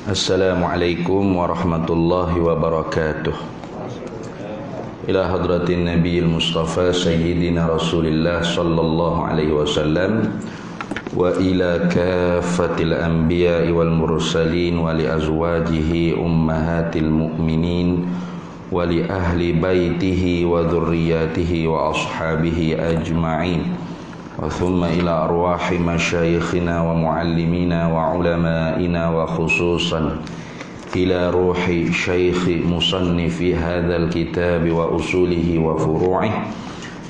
Assalamualaikum warahmatullahi wabarakatuh. Ila hadratin Nabiyil Mustafa Sayyidina Rasulillah sallallahu alaihi wasallam wa ila kafatil anbiya'i wal mursalin wa li azwajihi ummahatil mu'minin wa li ahli baitihi wa dhurriyyatihi wa ashabihi ajma'in. Wa thumma ila arwahi masyayikhina wa muallimina wa ulama'ina wa khususan ila ruhi syaikhi musannifi hadzal kitab wa usulihi wa furu'ih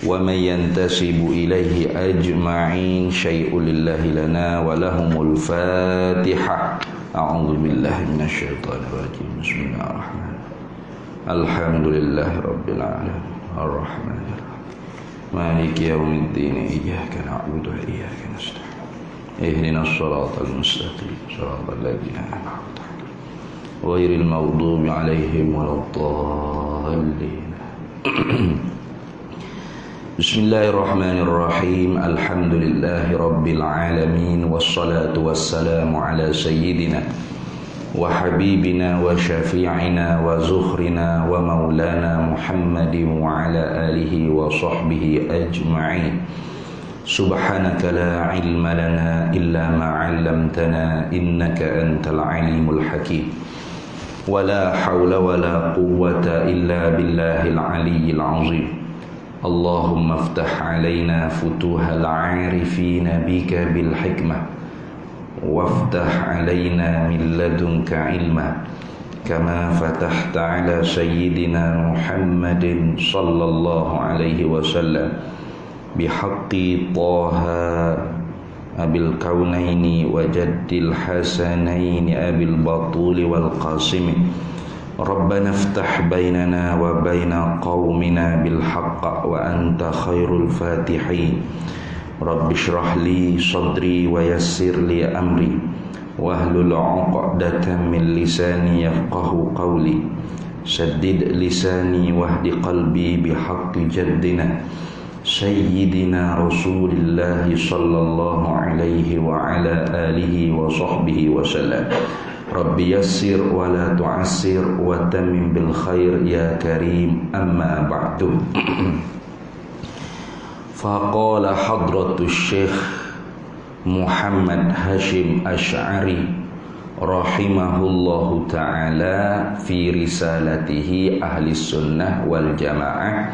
wa man yantasibu ilaihi ajma'in syai'un lillahi lana wa lahumul fatihah. A'udzu billahi minasyaitonir rajim. Bismillahirrahmanirrahim. Alhamdulillahi rabbil alamin arrahmanirrahim maliki yaumiddin iyyaka na'budu wa iyyaka nasta'in ihdinas siratal mustaqim siratal ladzina an'amta 'alaihim ghairil maghdubi 'alaihim waladdallin. Bismillahirrahmanirrahim. Alhamdulillahi rabbil alamin wassalatu wassalamu ala sayyidina wa habibina wa syafi'ina wa zuhrina wa maulana Muhammadin wa ala alihi wa sahbihi ajma'in. Subhanaka la ilma lana illa ma 'allamtana innaka antal alimul hakim. Wa la hawla wa la quwwata illa billahil aliyyil azim. Allahumma iftah 'alaina futuhal 'arifina bika bil hikmah waftah alaina min ladunka ilma kama fatahta ala sayyidina Muhammadin sallallahu alaihi wasallam bihaqqi Taha abil kaunaini wa jaddil hasanaini abil batuli wal qasimi. Rabbana iftah bainana wa baina qaumina bil haqq wa anta khairul fatihin. Rabbi shrah li sadri wa yassir li amri wahlul 'uqdatam min lisani yafqahu qawli saddid lisani wahdi qalbi bihaqqi jaddina sayyidina Rasulillah sallallahu alaihi wa ala alihi wa sahbihi wa sallam. Rabbi yassir wa la tu'assir wa tammim bil khair ya karim, amma ba'du. Faqala hadratus syekh Muhammad Hashim Asy'ari rahimahullahu ta'ala fi risalatihi ahli sunnah wal jamaah,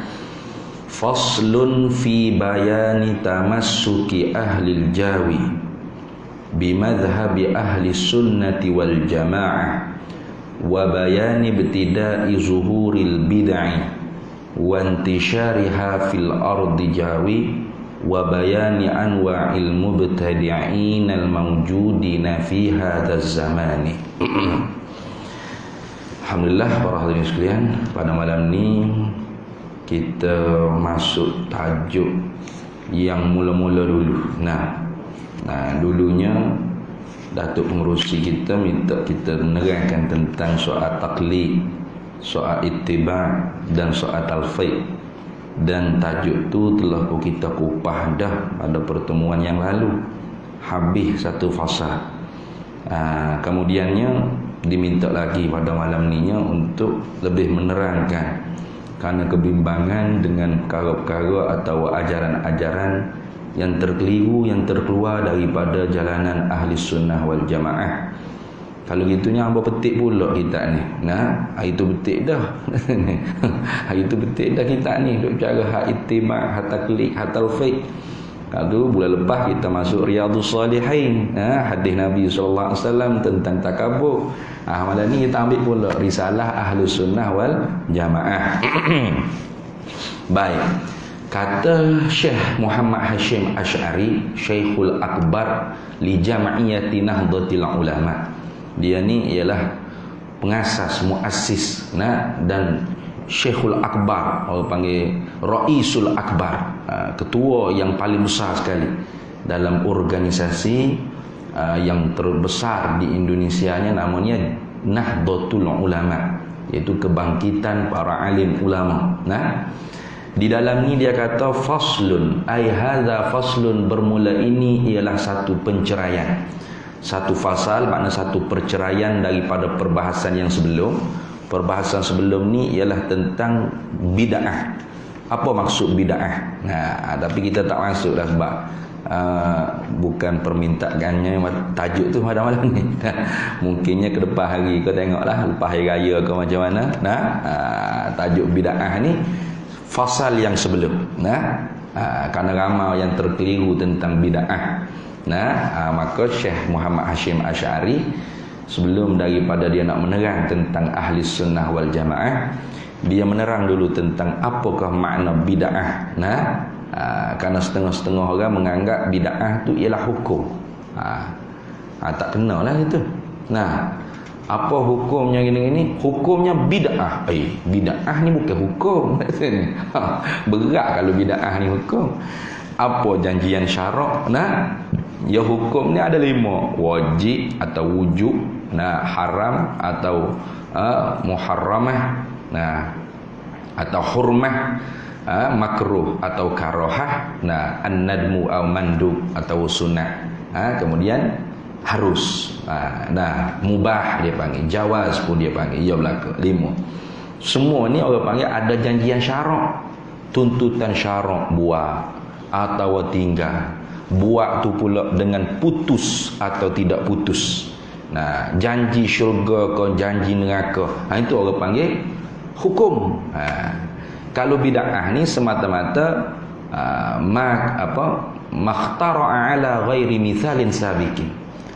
faslun fi bayani tamassuki ahlil jawi bimadhhabi ahli sunnati wal jamaah wa bayani ibtida'i zuhuril bid'ah wa intishariha fil ardi jawi wa bayani anwa'il mubtadi'in al mawjudina fi hadzal zamani. Alhamdulillah para hadirin sekalian, pada malam ini kita masuk tajuk yang mula-mula dulu. Dulunya Datuk Pengerusi kita minta kita menerangkan tentang soal taklid, soal ittiba' dan soal talfiq, dan tajuk tu telah kita kupah dah pada pertemuan yang lalu, habis satu fasa. Kemudiannya diminta lagi pada malam ni untuk lebih menerangkan kerana kebimbangan dengan perkara-perkara atau ajaran-ajaran yang terkeliru, yang terkeluar daripada jalanan ahli sunnah wal jamaah. Kalau gitunya hamba petik pula kita ni. Hari tu petik dah. Hari tu petik dah kita ni duk cara hak ittiba', hak taklid, hak talfiq. Kalau bulan lepas kita masuk Riyadhus Salihin, hadis Nabi sallallahu alaihi wasallam tentang takabur. Malam ni kita ambil pula risalah ahli sunnah wal jamaah. Baik. Kata Syekh Muhammad Hashim Asy'ari, Syekhul Akbar li Jam'iyyati Nahdlatul Ulama. Dia ni ialah pengasas, muassis dan Syekhul Akbar, orang panggil Raisul Akbar, ketua yang paling besar sekali dalam organisasi yang terbesar di Indonesia nya, namanya Nahdlatul Ulama, iaitu kebangkitan para alim ulama. Di dalam ni dia kata faslun, ai hadza faslun, bermula ini ialah satu penceraian. Satu fasal makna satu perceraian daripada perbahasan yang sebelum. Perbahasan sebelum ni ialah tentang bid'ah. Apa maksud bid'ah? Nah, tapi kita tak masuk dah sebab bukan permintaannya tajuk tu pada malam ni. Mungkinnya ke depan hari kau tengoklah lepas hari raya ke macam mana. Nah, tajuk bid'ah ni fasal yang sebelum. Nah, kerana ramai yang terkeliru tentang bid'ah. Nah, maka Syekh Muhammad Hashim Asy'ari sebelum daripada dia nak menerang tentang ahli sunnah wal jamaah, dia menerang dulu tentang apakah makna bid'ah. Nah, kerana setengah-setengah orang menganggap bid'ah tu ialah hukum. Tak kenalah itu. Nah, apa hukumnya gini-gini? Hukumnya bid'ah. Bid'ah ni bukan hukum. Berat kalau bid'ah ni hukum. Apa janjian syarak? Nah, ya hukum ni ada 5. Wajib atau wujub, nah, haram atau muharramah, nah, atau hurmah, makruh atau karohah, nah, an-nadmu atau mandub atau sunnah, kemudian harus, nah, mubah dia panggil, jawaz pun dia panggil, ya belaka 5. Semua ni orang panggil ada janjian syarak, tuntutan syarak buat atau tinggal. Buat tu pula dengan putus atau tidak putus. Nah, janji syurga ke janji neraka, itu orang panggil hukum. Kalau bid'ah ni semata-mata makhtara'a ala ghairi mithalin sabiqin.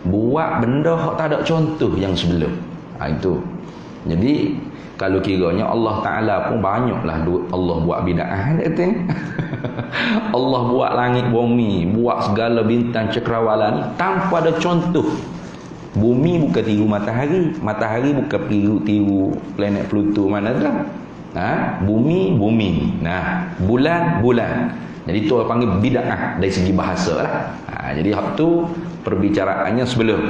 Buat benda hak tak ada contoh yang sebelum. Itu. Jadi kalau kiranya Allah Ta'ala pun banyaklah Allah buat bid'ah kata. Allah buat langit bumi, buat segala bintang cakrawala ni tanpa ada contoh. Bumi bukan tiru matahari, matahari bukan tiru planet Pluto mana dah. Bumi, bumi. Nah, bulan, bulan. Jadi tu orang panggil bid'ah dari segi bahasa lah. Jadi hak tu perbicaraannya sebelum.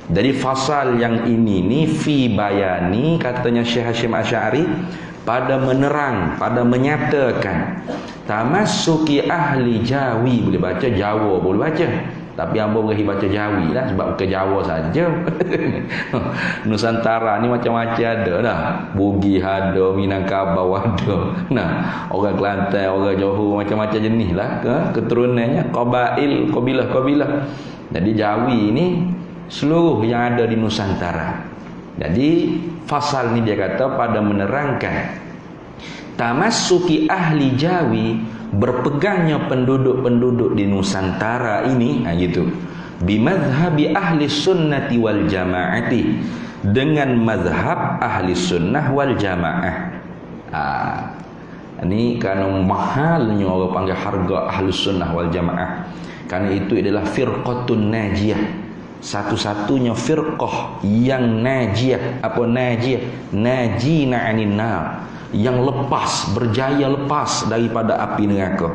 Jadi fasal yang ini ni fi bayani, katanya Syekh Hashim Asy'ari, pada menerang, pada menyatakan tamassuki ahli Jawi. Boleh baca Jawa, boleh baca, tapi hamba berahi baca Jawi lah, sebab bukan Jawa saja. Nusantara ni macam-macam ada dah. Bugis ada, Minangkabau ada. Nah, orang Kelantan, orang Johor, macam-macam jenis lah keturunannya, qabail, kabilah-kabilah. Jadi Jawi ni seluruh yang ada di Nusantara. Jadi fasal ni dia kata pada menerangkan tamassuki ahli Jawi, berpegangnya penduduk-penduduk di Nusantara ini, gitu, bimadhhabi ahli sunnati wal jamaati, dengan mazhab ahli sunnah wal jamaah. Ini kerana mahalnya orang panggil harga ahli sunnah wal jamaah, kerana itu adalah firqatun najiyah, satu-satunya firqah yang najiyah. Apa najiyah? Najina anin nar, yang lepas, berjaya lepas daripada api neraka.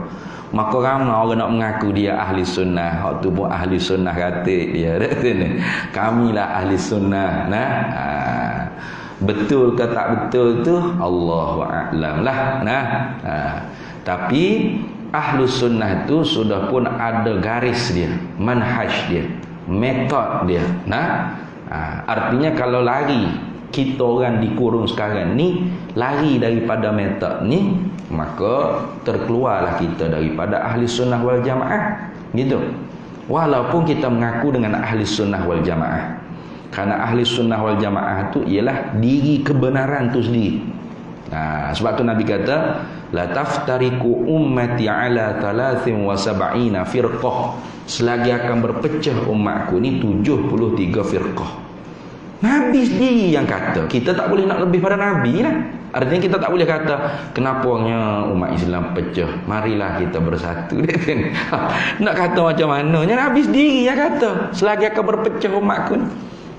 Maka ramai orang nak mengaku dia ahli sunnah, hak tu pun ahli sunnah katik dia. Kamilah ahli sunnah. Nah, betul ke tak betul tu Allahu a'lam lah. Nah, tapi ahli sunnah tu sudah pun ada garis dia, manhaj dia, metod dia. Nah, artinya kalau lari, kita orang dikurung sekarang ni lari daripada metod ni, maka terkeluarlah kita daripada ahli sunnah wal jamaah, gitu. Walaupun kita mengaku dengan ahli sunnah wal jamaah, kerana ahli sunnah wal jamaah tu ialah diri kebenaran tu sendiri. Sebab tu Nabi kata la taftariku ummati ala 73 firqah, selagi akan berpecah umatku ni 73 firqah. Nabi sendiri yang kata, kita tak boleh nak lebih pada Nabi lah. Artinya kita tak boleh kata kenapanya umat Islam pecah, marilah kita bersatu. Nak kata macam mananya, Nabi sendiri yang kata selagi akan berpecah umatku ni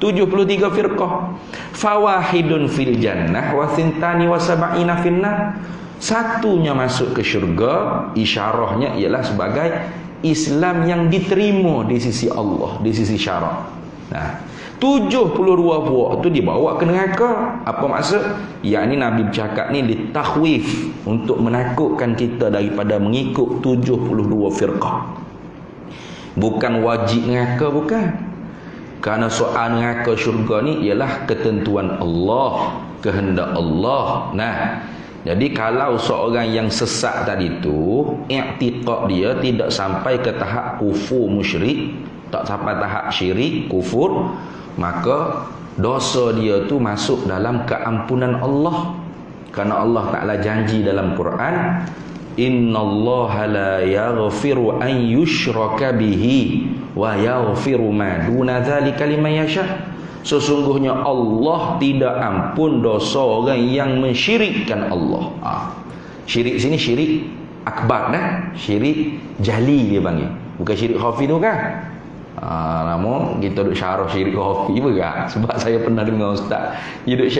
73 firqah. Fawahidun fil jannah wa thintani wa sab'ina finnar. Satunya masuk ke syurga, isyarahnya ialah sebagai Islam yang diterima di sisi Allah, di sisi syarak. Nah, 72 buah tu dibawa ke neraka. Apa maksud? Yakni Nabi bercakap ni ditakhwif, untuk menakutkan kita daripada mengikut 72 firqah. Bukan wajib neraka, bukan. Kerana soal neraka syurga ni ialah ketentuan Allah, kehendak Allah. Nah, jadi kalau seorang yang sesat tadi tu, i'tiqad dia tidak sampai ke tahap kufur musyrik, tak sampai tahap syirik, kufur, maka dosa dia tu masuk dalam keampunan Allah. Kerana Allah Ta'ala janji dalam Quran, innallaha la yaghfiru an yushraka bihi wa yaghfiru ma duna dzalika liman yasha. Sesungguhnya Allah tidak ampun dosa orang yang mensyirikkan Allah. Syirik sini syirik akbar dah, syirik jali dia panggil. Bukan syirik khafi tu kan? Namun kita duk syarah syirik khafi juga. Sebab saya pernah dengar ustaz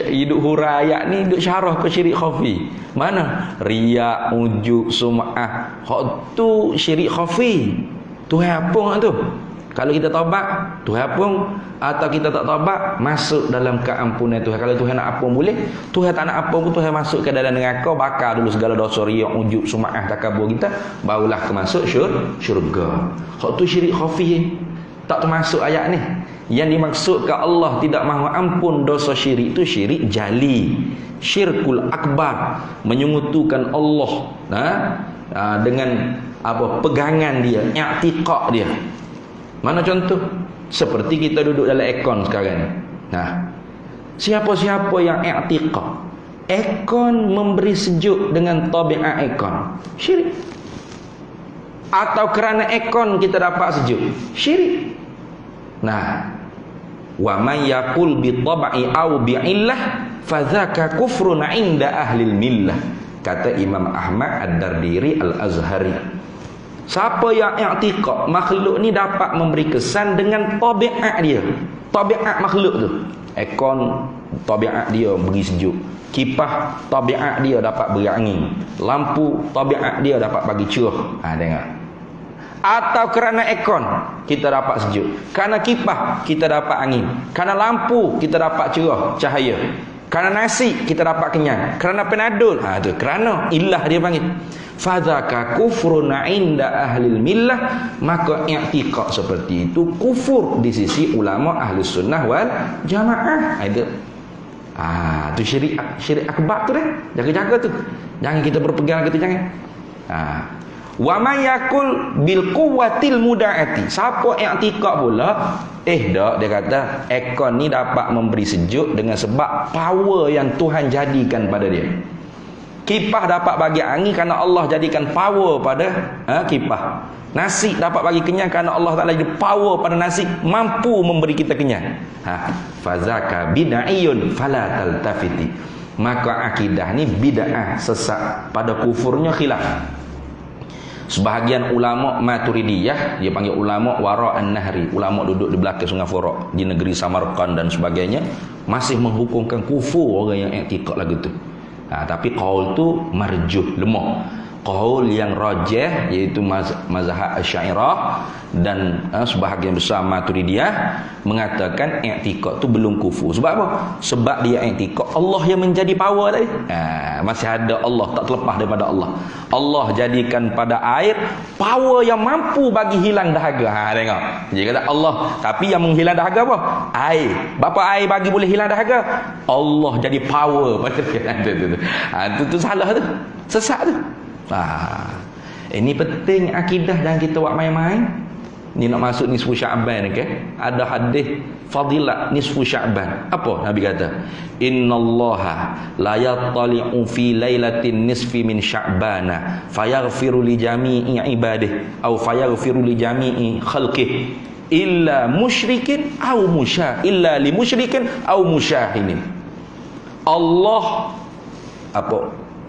hidup hura ayat ni duk syarah ke syirik khafi. Mana? Riya, ujub, sum'ah. Hak tu syirik khafi. Tuhan apung tu. Kalau kita taubat, Tuhan apung. Atau kita tak taubat, masuk dalam keampunan Tuhan. Kalau Tuhan nak apung boleh. Tuhan tak nak apung pun Tuhan masuk ke dalam neraka, bakar dulu segala dosa riya, ujub, sum'ah, takabur kita, barulah ke masuk syurga. Hak tu syirik khafi. Tak termasuk ayat ni. Yang dimaksudkan Allah tidak mahu ampun dosa syirik itu syirik jali, syirkul akbar, menyungutukan Allah dengan apa pegangan dia, i'tiqad dia. Mana contoh? Seperti kita duduk dalam aircon sekarang ni. Nah, siapa-siapa yang i'tiqad aircon memberi sejuk dengan tabiat aircon, syirik. Atau kerana aircon kita dapat sejuk, syirik. Nah, wa man yaqul bi tab'i aw bi illah fadzaka kufrun 'inda ahli millah, kata Imam Ahmad Ad-Dardiri Al-Azhari. Siapa yang i'tiqad makhluk ni dapat memberi kesan dengan tabiat dia, tabiat makhluk tu. Aircon tabiat dia beri sejuk, kipas tabiat dia dapat beri angin, lampu tabiat dia dapat bagi cerah. Tengok. Atau kerana aircon kita dapat sejuk, kerana kipas kita dapat angin, kerana lampu kita dapat cerah cahaya, kerana nasi kita dapat kenyang, kerana penadol, tu kerana ilah dia panggil. Fadzaka kufrun 'inda ahlil millah, maka i'tiqad seperti itu kufur di sisi ulama ahli sunnah wal jamaah. Itu tu syirik akbar tu dah. Jaga-jaga tu. Jangan kita berpegang gitu, jangan. Wa may yakul bil quwwatil mudaati. Siapa i'tiqad pula dia kata aircon ni dapat memberi sejuk dengan sebab power yang Tuhan jadikan pada dia. Kipas dapat bagi angin kerana Allah jadikan power pada kipas. Nasi dapat bagi kenyang kerana Allah Taala jadi power pada nasi, mampu memberi kita kenyang. Fazaka bid'iyun fala taltafiti. Maka akidah ni bid'ah, sesat, pada kufurnya khilaf. Sebahagian ulama Maturidiyah, dia panggil ulama wara'an nahri, ulama duduk di belakang sungai Furat di negeri Samarkand dan sebagainya, masih menghukumkan kufur orang yang i'tiqad lagu tu. Tapi qaul tu marjuh, lemah. Qaul yang rajih iaitu mazhab Asy'ariyah dan sebahagian besar Maturidiyah mengatakan i'tiqad tu belum kufur. Sebab apa? Sebab dia i'tiqad Allah yang menjadi power tadi. Masih ada Allah, tak terlepas daripada Allah. Allah jadikan pada air power yang mampu bagi hilang dahaga. Tengok. Dia kata Allah, tapi yang menghilang dahaga apa? Air. Berapa air bagi boleh hilang dahaga? Allah jadi power pada tu salah tu. Sesat tu. Ini penting akidah, dan kita buat main-main. Ni nak masuk nisfu Sya'ban ke? Ada hadis fadilat nisfu Sya'ban. Apa Nabi kata? Innallaha la yattali'u fi lailatin nisfi min Sya'bana fayaghfiru li jami'i ibadihi aw fayaghfiru li jami'i khalqihi illa musyrikin aw illa li musyrikin aw musyahinin. Allah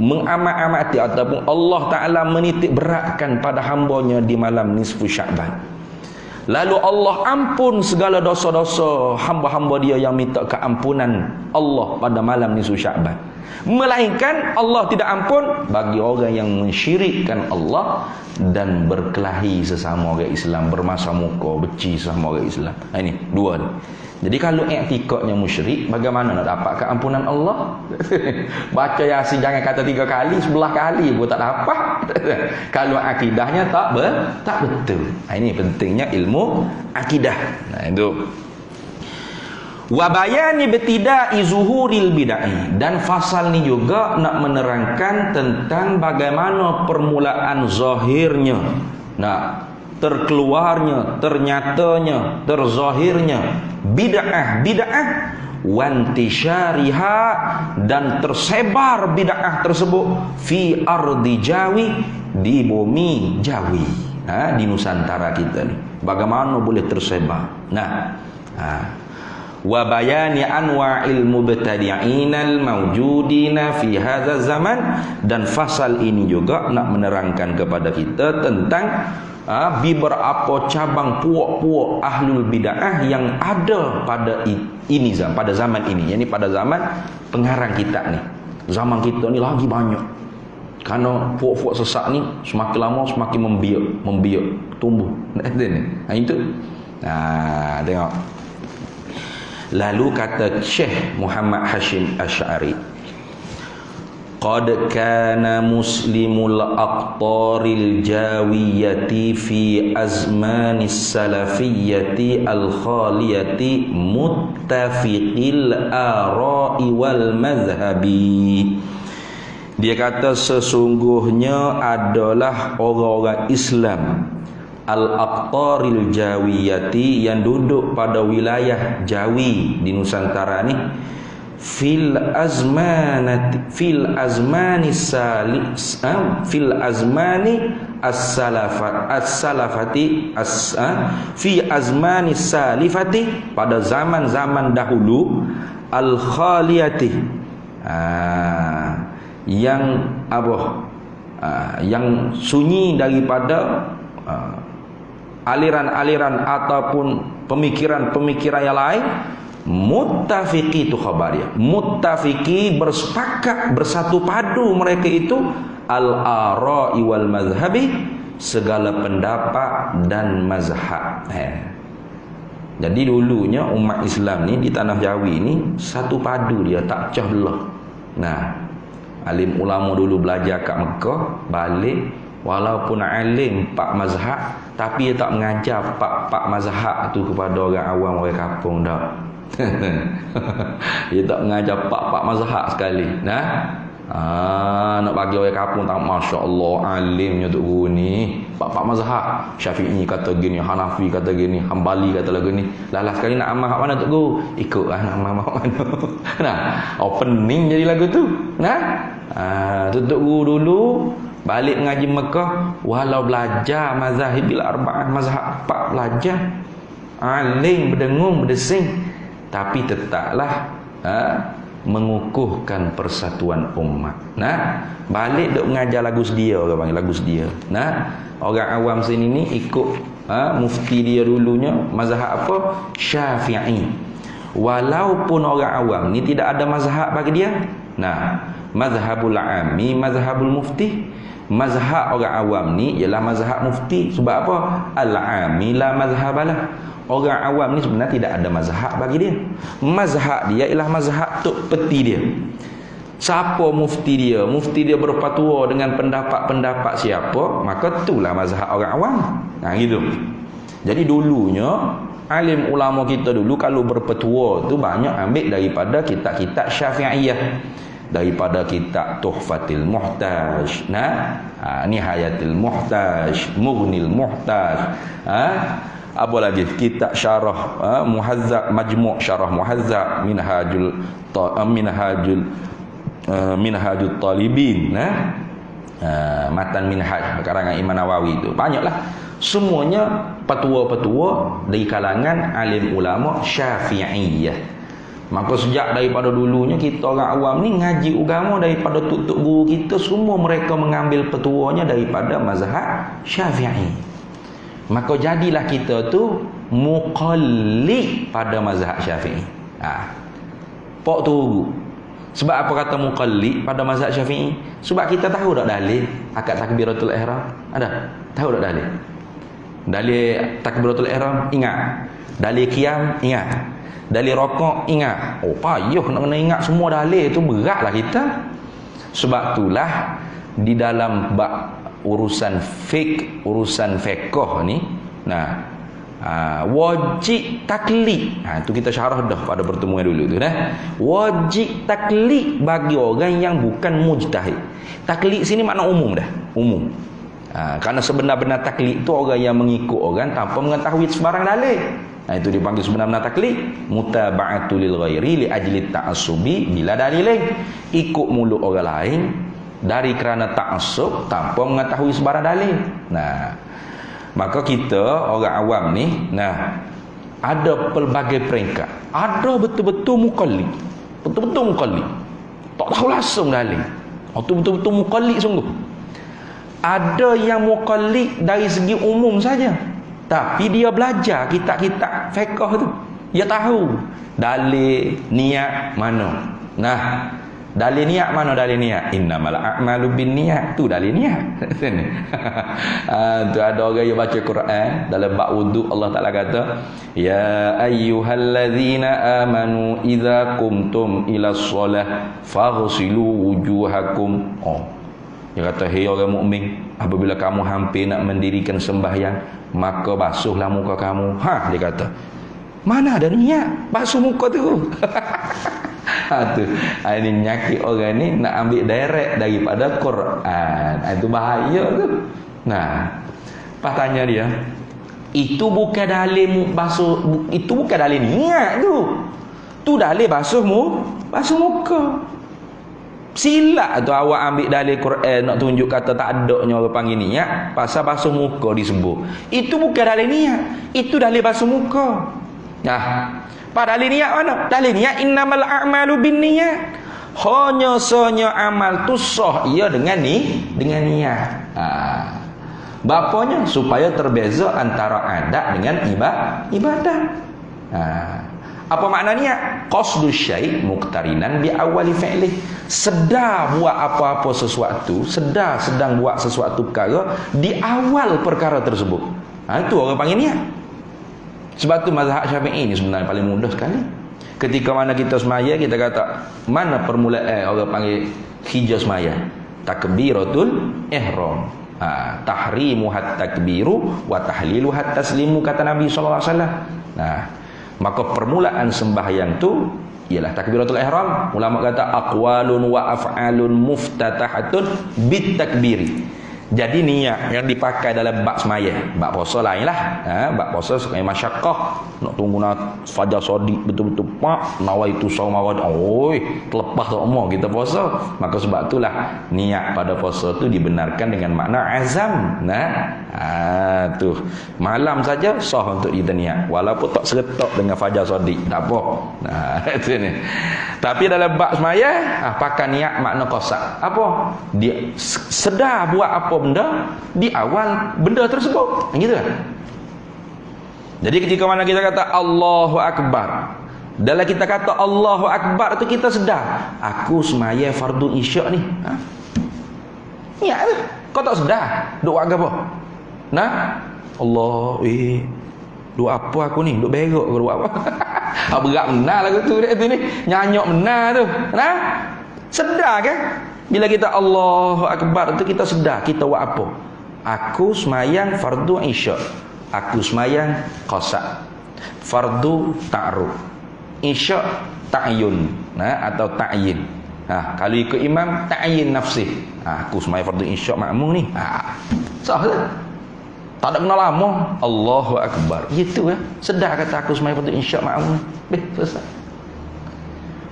mengamat-amati ataupun Allah Ta'ala menitik beratkan pada hambanya di malam nisfu Sya'ban. Lalu Allah ampun segala dosa-dosa hamba-hamba dia yang minta keampunan Allah pada malam nisfu Sya'ban. Melainkan Allah tidak ampun bagi orang yang mensyirikkan Allah dan berkelahi sesama orang Islam, bermasa muka, benci sesama orang Islam. Ini dua ni. Jadi kalau i'tiqadnya musyrik, bagaimana nak dapat keampunan Allah? Baca Yasin jangan kata 3 kali, 11 kali pun tak dapat. Kalau akidahnya tak betul. Ini pentingnya ilmu akidah. Itu Wa bayani ibtida'i zuhuril bid'ah, dan fasal ni juga nak menerangkan tentang bagaimana permulaan zahirnya, nak terkeluarnya, ternyatanya, terzahirnya bid'ah wantisyariha, dan tersebar bid'ah tersebut fi ardi Jawi, di bumi Jawi, di Nusantara kita ni bagaimana boleh tersebar. Wa bayani anwa'il mubtadi'in al-mawjudina fi hadza zaman, dan fasal ini juga nak menerangkan kepada kita tentang beberapa cabang puak-puak ahlul bid'ah yang ada pada pada zaman ini, yakni pada zaman pengarang kita ni. Zaman kita ni lagi banyak, kerana puak-puak sesat ni semakin lama semakin membiak tumbuh. Itu tengok. Lalu kata Syekh Muhammad Hashim Asy'ari, qad kana muslimul aqtaril jawiyati fi azmanis salafiyyati al-khaliyati muttafiqil ara'i wal madhhabi. Dia kata sesungguhnya adalah orang-orang Islam al-aqtaril jawiyati, yang duduk pada wilayah Jawi di Nusantara ni, fil azmani salifati, pada zaman-zaman dahulu, al-khaliyati, yang yang sunyi daripada aliran-aliran ataupun pemikiran-pemikiran yang lain. Muttafiqi itu khabar dia. Muttafiqi, bersepakat, bersatu padu mereka itu, al-ara'i wal mazhabi, segala pendapat dan mazhab. Jadi dulunya umat Islam ni di tanah Jawi ni satu padu dia, tak pecah belah. Alim ulama dulu belajar kat Mekah, balik walaupun alim pak mazhab, tapi dia tak mengajar pak mazhab tu kepada orang awam, orang kampung dah. Dia tak mengajar pak mazhab sekali. Nak bagi orang kampung tak, masya-Allah alimnya tok guru ni, pak mazhab. Syafi'i kata gini, Hanafi kata gini, Hambali kata lagu ni. Lalah sekali nak amal hak mana tok guru, ikutlah nak amal hak mana. Opening jadi lagu tu. Tok guru dulu balik mengaji Mekah, walau belajar mazhabil arba'ah, mazhab 4 belajar, alim berdengung berdesing, tapi tetaplah mengukuhkan persatuan umat. Balik duk mengajar lagu sedia, orang panggil lagu sedia. Orang awam sini ni ikut mufti dia dulunya mazhab apa? Syafi'i. Walaupun orang awam ni tidak ada mazhab bagi dia. Mazhabul ami, mazhabul mufti. Mazhab orang awam ni ialah mazhab mufti. Sebab apa? Al-ami la mazhabalah. Orang awam ni sebenarnya tidak ada mazhab bagi dia. Mazhab dia ialah mazhab tok peti dia. Siapa mufti dia? Mufti dia berfatwa dengan pendapat-pendapat siapa, maka itulah mazhab orang awam. Gitu. Jadi dulunya alim ulama kita dulu kalau berfatwa tu banyak ambil daripada kitab-kitab Syafi'iyah, daripada kitab Tuhfatil Muhtaj, Nihayatil Muhtaj, Mughnil Muhtaj, apa lagi, kitab syarah Muhazzab, Majmu' Syarah Muhazzab, Minhajul Talibin, Matan Minhaj karangan Imam Nawawi itu. Banyaklah, semuanya petua-petua dari kalangan alim ulama Syafi'iyah. Maka sejak daripada dulunya kita orang awam ni ngaji agama daripada tok-tok guru kita, semua mereka mengambil petuanya daripada mazhab Syafi'i. Maka jadilah kita tu muqallid pada mazhab Syafi'i. Pok tu. Sebab apa kata muqallid pada mazhab Syafi'i? Sebab kita tahu tak dalil akad takbiratul ihram? Ada? Tahu tak dalil? Dalil takbiratul ihram ingat. Dalil qiyam ingat. Dalil rokok ingat. Payuh nak kena ingat semua dalil tu, beratlah kita. Sebab itulah di dalam bab urusan fiqh, urusan fiqh ni, Wajib taklid. Itu kita syarah dah pada pertemuan dulu tu dah. Wajib taklid bagi orang yang bukan mujtahid. Taklid sini makna umum dah, umum. Kerana sebenar-benar taklid tu orang yang mengikut orang tanpa mengetahui sebarang dalil. Itu dipanggil sebenar-benar taklid. Mutaba'atu lil ghairi li ajli ta'assubi bila dalilin. Ikut mulut orang lain dari kerana ta'assub tanpa mengetahui sebarang dalil. Maka kita orang awam ni, ada pelbagai peringkat. Ada betul-betul muqallid. Betul-betul muqallid. Tak tahu langsung dalil. Itu betul-betul muqallid sungguh. Ada yang muqallid dari segi umum saja. Tapi dia belajar kitab-kitab fiqh tu. Dia tahu dalil niat mana. Dalil niat mana dalil niat? Innamal a'malu binniyat. Tu dalil niat. Tu ada orang yang baca Quran dalam bab wuduk, Allah Taala kata, ya ayyuhallazina amanu idza qumtum ila shalah faghsilu wujuhakum. Dia kata, hei orang mukmin, apabila kamu hampir nak mendirikan sembahyang, maka basuhlah muka kamu. Dia kata, mana ada niat basuh muka tu? Ini nyakit orang ni nak ambil direct daripada Quran. Itu bahaya tu. Pas tanya dia, itu bukan dalil basuh, itu bukan dalil niat tu. Tu dalil basuh muka. Silap tu awak ambil dalil Quran nak tunjuk kata tak adanya orang panggil niat, pasal basuh muka disebut. Itu bukan dalil niat, itu dalil basuh muka. Pada dalil niat mana? Dalil niat innamal a'malu binniyat. Hanya sanya amal tu sah ia dengan niat. Bapanya supaya terbeza antara adat dengan ibadah. Apa makna niat? Qasdu syai' muqtarinan bi awali fi'lih. Sedar buat apa-apa sesuatu, sedang buat sesuatu perkara di awal perkara tersebut. Itu orang panggil niat. Sebab tu mazhab Syafi'i ni sebenarnya paling mudah sekali. Ketika mana kita semaya, kita kata mana permulaan orang panggil hijau semaya? Takbiratul ihram. Tahrimu hat takbiru wa tahlilu hat taslimu, kata Nabi sallallahu alaihi wasallam. Maka permulaan sembahyang tu ialah takbiratul ihram. Ulama kata aqwalun wa af'alun muftatahatun bit takbiri. Jadi niat yang dipakai dalam bab semaya, bab puasa lain lah. Bab puasa sebagai masyaqqah, nak tunggu nak fajar sodik betul-betul pak nawaitu saumawad. Terlepas semua kita puasa. Maka sebab itulah niat pada puasa tu dibenarkan dengan makna azam. Tu malam saja sah untuk kita niat, walaupun tak seretak dengan fajar sodik, tak apa. Itu ni. Tapi dalam bab semaya, pakai niat makna qasad. Apa? Dia sedar buat apa benda di awal benda tersebut. Gitu kan? Jadi ketika mana kita kata Allahu Akbar, dalam kita kata Allahu Akbar tu kita sedar, aku semaya fardu isyak ni. Niat tu. Kau tak sedar duk buat apa? Allah, duk apa aku ni? Duk berok ke duk apa? Berat benar lagu tu dia tu ni. Nyanyok benar tu. Sedar kan? Bila kita Allahu Akbar tu kita sedar kita buat apa. Aku semayang fardu isyak, aku semayang qasad, fardu ta'aruf, isyak ta'yun, atau ta'yin. Kalau ikut imam ta'yin nafsih. Aku semayang fardu isyak makmum ni. Sah tak? Tak ada kena lama. Allahu Akbar. Itu kan? Sedar kata aku semayang fardu isyak makmum. Selesai.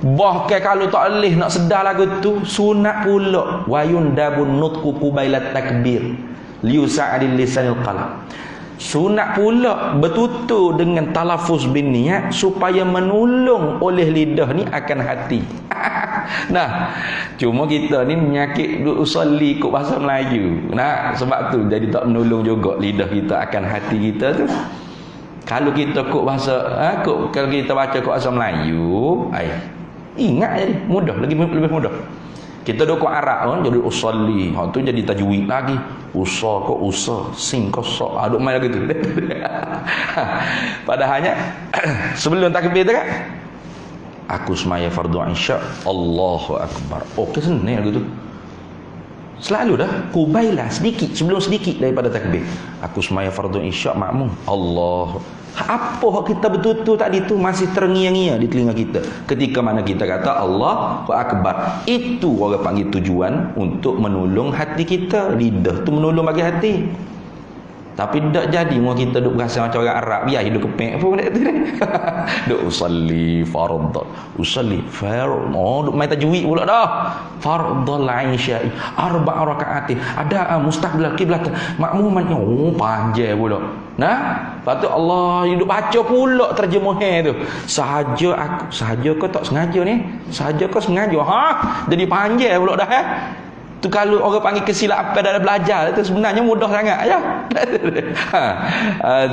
Bahkan kalau tak boleh nak sedar lagu tu, sunat pula wayun dabun nutqu qubailat takbir liusa'adil lisanil qalam. Sunat pula bertutur dengan talafuz bin niat supaya menolong oleh lidah ni akan hati. Cuma kita ni menyakit usolli ikut bahasa Melayu. Sebab tu jadi tak menolong juga lidah kita akan hati kita tu. Kalau kita kok bahasa kalau kita baca kok bahasa Melayu, ingat jadi mudah, lebih mudah. Kita duk Arab kan jadi usolli, tu jadi tajwid lagi. Sin kosok. Aduk main lagi tu. Padahalnya sebelum takbir tu kan, aku semaya fardu isya, Allahu Akbar. Okey, senang lagu tu. Selalu dah kubailah sedikit sebelum sedikit daripada takbir. Aku semaya fardu isya makmum. Allah. Apa kita betul-betul tadi tu masih terngia-ngia di telinga kita ketika mana kita kata Allahu Akbar. Itu orang panggil tujuan untuk menolong hati kita. Lidah tu menolong bagi hati. Tapi tak jadi mau kita duk berasa macam orang Arab, biar hidup kepek pun tak tu. Duk usalli fardhu, usalli fardhu. Oh, duk main tajwid pula dah. Fardhul isya'i arba' raka'atin. Ada mustaqbil qiblat. Makmuman. Oh, panjang pula. Nah, lepas tu Allah hidup baca pula terjemahan tu. Sahaja kau tak sengaja ni? Sahaja kau sengaja. Jadi panjang pula dah tu kalau orang panggil kesilapan dalam belajar itu sebenarnya mudah sangat ya.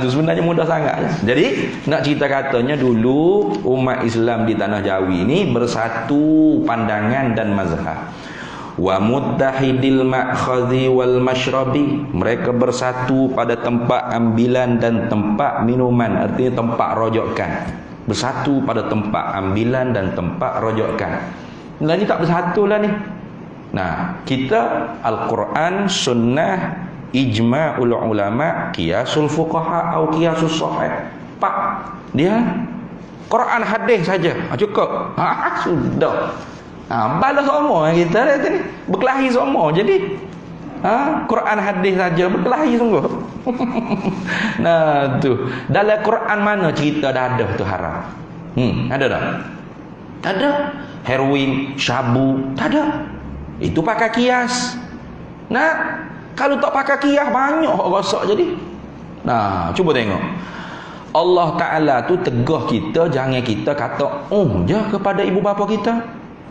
Itu sebenarnya mudah sangat ya. Jadi nak cerita katanya dulu umat Islam di tanah Jawi ini bersatu pandangan dan mazhab. Wa muttahidil ma'khadhi wal mashrabi, mereka bersatu pada tempat ambilan dan tempat minuman, artinya tempat rojokan. Bersatu pada tempat ambilan dan tempat rojokan. Lah ni tak bersatu lah ni. Nah, kita Al-Quran, Sunnah, Ijma'ul ulama, Qiyasul fuqaha atau Qiyasus sahih. Pak, dia Quran hadis saja. Cukup. Sudah. Balas semua kita ni. Berkelahi semua. Jadi Quran hadis saja berkelahi sungguh. Nah, tu. Dalam Quran mana cerita dadah tu haram? Ada tak? Tak ada. Heroin, syabu, tak ada. Itu pakai kias. Nah, kalau tak pakai kias banyak rosak jadi. Nah, cuba tengok. Allah Ta'ala tu tegah kita, jangan kita kata je kepada ibu bapa kita.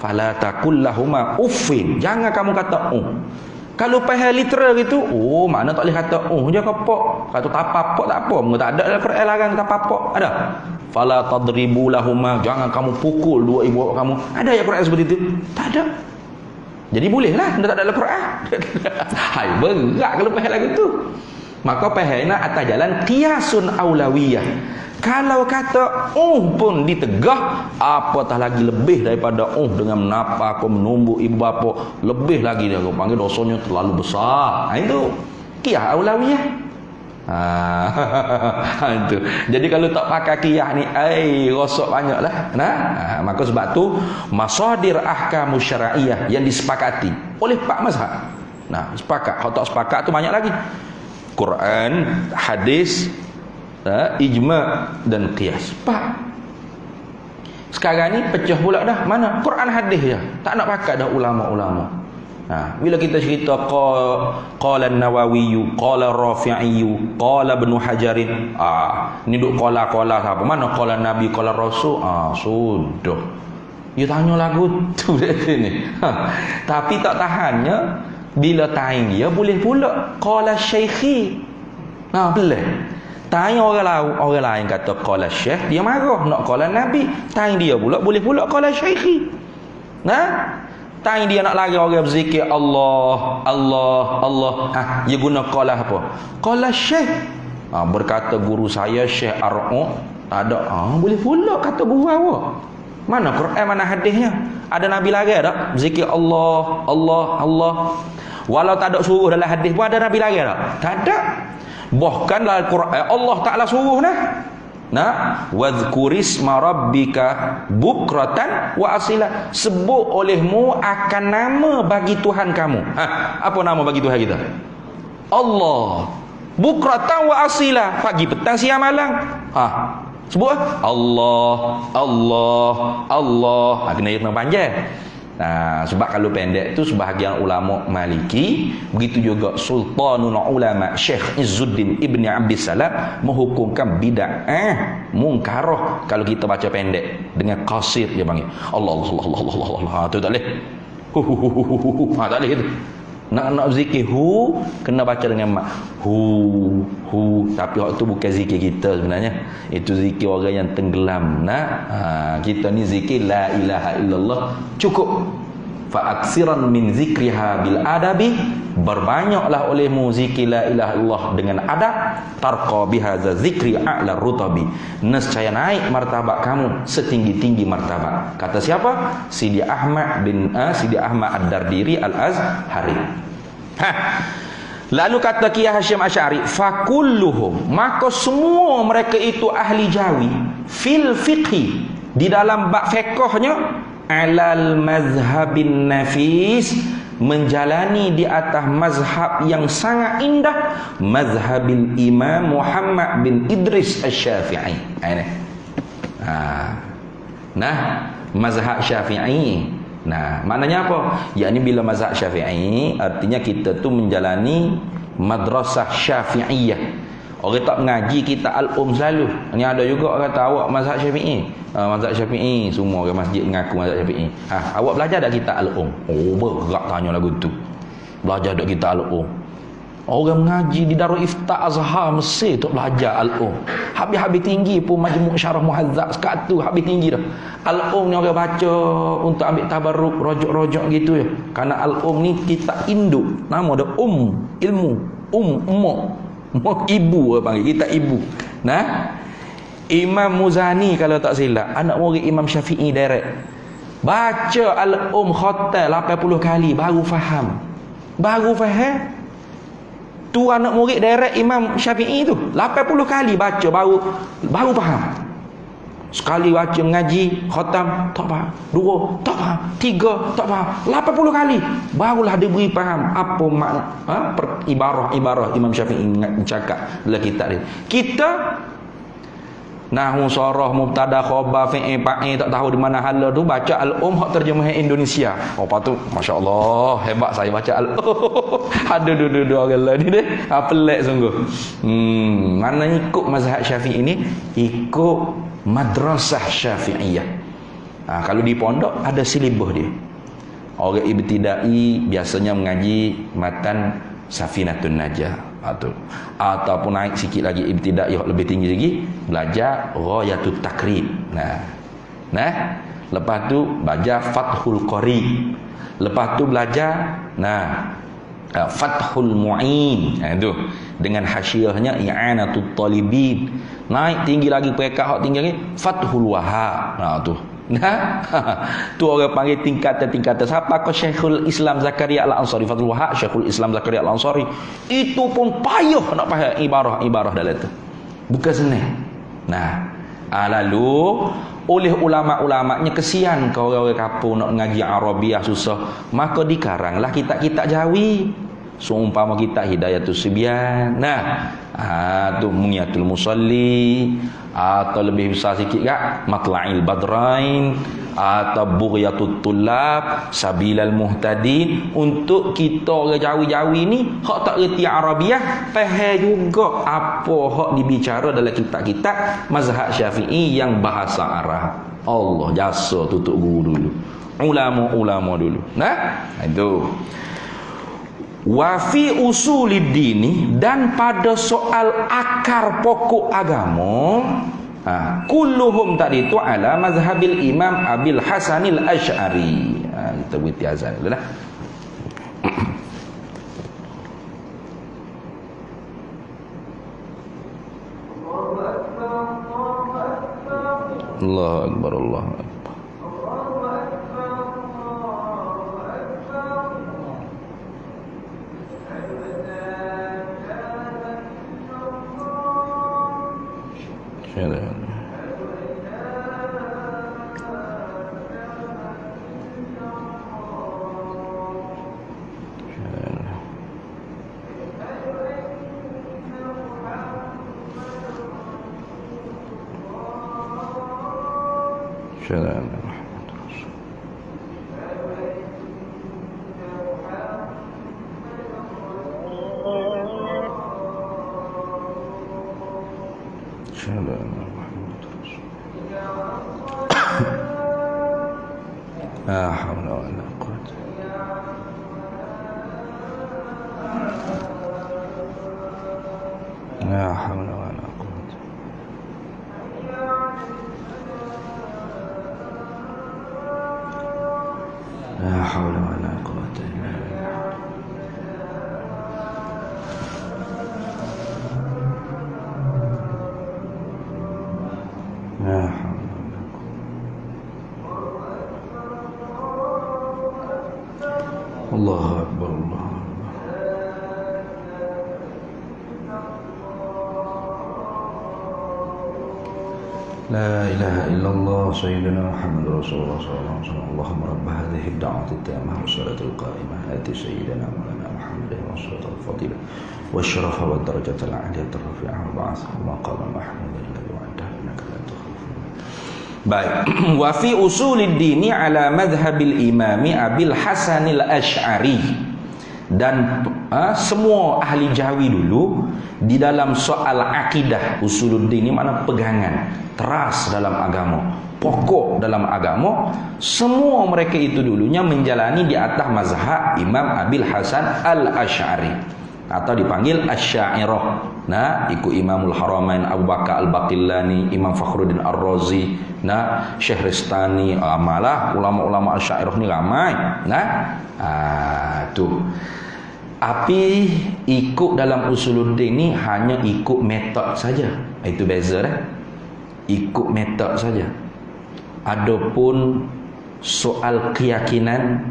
Fala taqul lahuma uffin. Jangan kamu kata Kalau pahal literal gitu, mana tak boleh kata je kapok. Kata tapapok tak apa, tak ada dalam Quran larang tapapok. Ada. Fala tadribu lahuma, jangan kamu pukul dua ibu bapa kamu. Ada ayat Quran seperti itu? Tak ada. Jadi bolehlah, dah tak ada Al-Quran. Hai, berat kalau faham lagu tu. Maka fahamnya atas jalan qiyasun aulawiyah. Kalau kata pun ditegah, apatah lagi lebih daripada dengan menapa aku menumbuh ibu bapa, lebih lagi dia aku panggil dosanya terlalu besar. Itu qiyas aulawiyah. Itu. Jadi kalau tak pakai qiyas ni, rosak banyaklah. Maka sebab tu masadir ahkamus syar'iyyah yang disepakati oleh pak mazhab. Sepakat. Kalau tak sepakat tu banyak lagi. Quran, hadis, ijma' dan qiyas. Pak. Sekarang ni pecah pula dah. Mana? Quran hadis je. Tak nak pakai dah ulama-ulama. Bila kita cerita qala an-Nawawi, qala Rafi'i, qala Ibnu Hajarin, ni duk qala siapa? Mana qala Nabi, qala Rasul? Sudah. You tanya lagu tu kat sini. Tapi tak tahannya bila tanya dia boleh pula qala Syaikhi. Boleh. Tanya orang lain kata qala Syekh, dia marah nak qala Nabi. Tanya dia pula boleh pula qala Syaikhi. Tanya dia nak lari orang berzikir Allah, dia guna qala apa? Qala Syekh. Berkata guru saya Syekh Ar'u. Tak ada. Boleh pula kata guru awak. Mana Quran, mana hadisnya? Ada Nabi lari tak? Zikir Allah. Walau tak ada suruh dalam hadis pun ada Nabi lari tak? Tak ada. Bahkan dalam Quran Allah Ta'ala suruh wadhkurisma rabbika bukratan wa asila. Sebut olehmu akan nama bagi Tuhan kamu. Apa nama bagi Tuhan kita? Allah. Bukratan wa asila. Pagi, petang, siang, malam. Sebut Allah. Kena yang panjang. Sebab kalau pendek tu sebahagian ulama Maliki, begitu juga Sultanul Ulama Syekh Izzuddin Ibni Abdis Salam menghukumkan bid'ah munkarah kalau kita baca pendek dengan qasir, dia panggil Allah. Tu tak boleh. Tak boleh itu. Nak zikir kena baca dengan mak tapi waktu tu bukan zikir kita sebenarnya, itu zikir orang yang tenggelam. Kita ni zikir la ilaha illallah cukup. Fa aksiran min zikriha bil adabi, berbanyaklah olehmu zikir la ilaha illallah dengan adab. Tarqa bihadza zikri a'la rutabi, nescaya naik martabat kamu setinggi-tinggi martabat. Kata siapa? Sidi Ahmad Ad-Dardiri Al-Azhari. Lalu kata Kiai Hashim Asy'ari, fakulluhum, maka semua mereka itu ahli jawi fil fiqhi, di dalam bab fiqhnya, alal mazhabin nafis, menjalani di atas mazhab yang sangat indah, mazhabil Imam Muhammad bin Idris Asy-Syafi'i. Nah, mazhab Syafi'i. Nah, maknanya apa? Yakni bila mazhab Syafi'i, artinya kita tu menjalani madrasah Syafi'iyah. Orang tak mengaji kita al-um selalu. Ni ada juga orang kata awak mazhab Syafi'i. Mazhab Syafi'i, semua orang masjid mengaku mazhab Syafi'i. Awak belajar tak kita al-um? Oh, berat tanya lagu tu. Belajar tak kita al-um? Orang mengaji di Darul Ifta Azhar Mesir tu belajar al-um. Habis-habis tinggi pun Majmu' Syarah Muhazzab sekat tu habis tinggi dah. Al-um ni orang baca untuk ambil tabarruk, rojok-rojok gitu ya. Karena al-um ni kitab induk. Nama dia ilmu. Mak ibu orang panggil, kitab ibu. Nah, Imam Muzani kalau tak silap, anak murid Imam Syafi'i direct. Baca al-um khatam 80 kali baru faham. Tu anak murid direct Imam Syafi'i tu 80 kali baca baru faham. Sekali baca mengaji khatam tak faham, 2 tak faham, 3 tak faham, 80 kali barulah dia beri faham apa makna ibarah Imam Syafi'i cakap dalam kitab dia. Kita nahwu sarah mubtada khabar fi'il fa'il tak tahu di mana hala tu, baca al-um hak terjemahan Indonesia. Patut masya-Allah hebat saya baca al-um. Ada dua orang lah ni deh. Pelik sungguh. Mana ikut mazhab Syafi'i ini, ikut madrasah Syafi'iyah. Kalau di pondok ada silibus dia. Orang ibtidai biasanya mengaji matan Safinatun Najah ataupun naik sikit lagi ibtidai lebih tinggi lagi, belajar Ghayatut Takrib. Nah, lepas tu belajar Fathul Qari. Lepas tu belajar Fathul Mu'in. Itu dengan hasyiahnya I'anatul Talibin. Naik tinggi lagi peringkat hak tinggi lagi Fathul Wahhab. Tu orang panggil tingkatan. Siapa kau Syekhul Islam Zakaria Al-Ansari, Fathul Wahhab, Syekhul Islam Zakaria Al-Ansari. Itu pun payah nak faham ibarah dalam tu. Bukan senang. Lalu oleh ulama-ulamanya kesian kau orang kampung nak ngaji Arabiah susah, maka dikaranglah kitab-kitab Jawi. Seumpama kitab Hidayatus Sibyan. Tu Munyatul Musalli, atau lebih besar sikit kak Matla'il Badrain, atau Bughyatut Tullab, Sabilal Muhtadin. Untuk kita orang Jawi-Jawi ni hak tak reti Arabiah, faham juga apa hak dibicara dalam kitab-kitab mazhab Syafi'i yang bahasa Arab. Allah jasa tutup guru dulu, ulama-ulama dulu. Itu wa fi usulid dini, dan pada soal akar pokok agama, kulluhum tadi itu ala mazhabil Imam Abil Hasanil Asy'ari. Kita berhenti azan dulu dah. Allahu Akbar, Allahu Akbar. Allahu Akbar, Allahu Akbar. لا إله إلا الله سيدنا محمد رسول الله صلى الله عليه وسلم اللهم رب هذه الدعوة التامة والصلاة القائمة آت سيدنا مولانا محمد والصلاة الفاضلة والشرف والدرجة العالية الرفيعة وبعثه مقاما محمودا الذي وعده إنك لا تخلف. Baik. Wa fi usulid dini ala madhhabil imami Abil Hasanil Asy'ari. Dan semua ahli Jawi dulu di dalam soal akidah, usuluddin ini makna pegangan teras dalam agama, pokok dalam agama, semua mereka itu dulunya menjalani di atas mazhab Imam Abil Hasan Al-Asy'ari atau dipanggil Asy'ariyah. Nah, ikut Imamul Haramain Abu Bakar Al-Baqillani, Imam Fakhruddin Ar-Razi, nah, Syekh Ristani, malah ulama-ulama Asy'ariyah ni ramai. Nah, tuh. Api ikut dalam usuluddin ni hanya ikut metod saja. Itu beza dah. Ikut metod saja. Adapun soal keyakinan